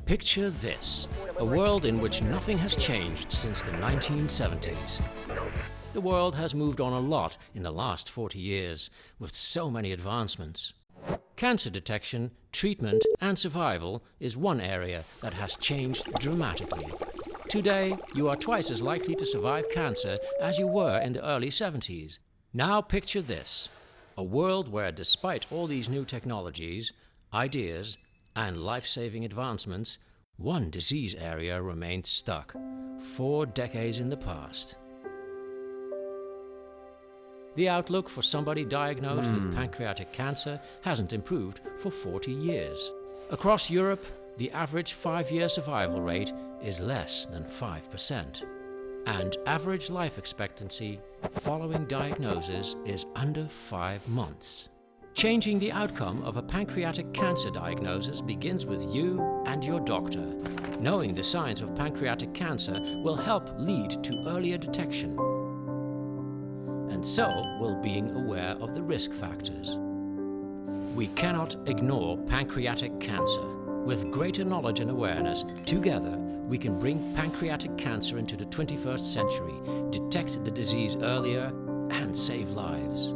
Picture this, a world in which nothing has changed since the 1970s. The world has moved on a lot in the last 40 years, with so many advancements. Cancer detection, treatment and survival is one area that has changed dramatically. Today, you are twice as likely to survive cancer as you were in the early 70s. Now picture this, a world where despite all these new technologies, ideas and life-saving advancements, one disease area remained stuck, 4 decades in the past. The outlook for somebody diagnosed with pancreatic cancer hasn't improved for 40 years. Across Europe, the average 5-year survival rate is less than 5%. And average life expectancy following diagnosis is under 5 months. Changing the outcome of a pancreatic cancer diagnosis begins with you and your doctor. Knowing the signs of pancreatic cancer will help lead to earlier detection. And so will being aware of the risk factors. We cannot ignore pancreatic cancer. With greater knowledge and awareness, together we can bring pancreatic cancer into the 21st century, detect the disease earlier, and save lives.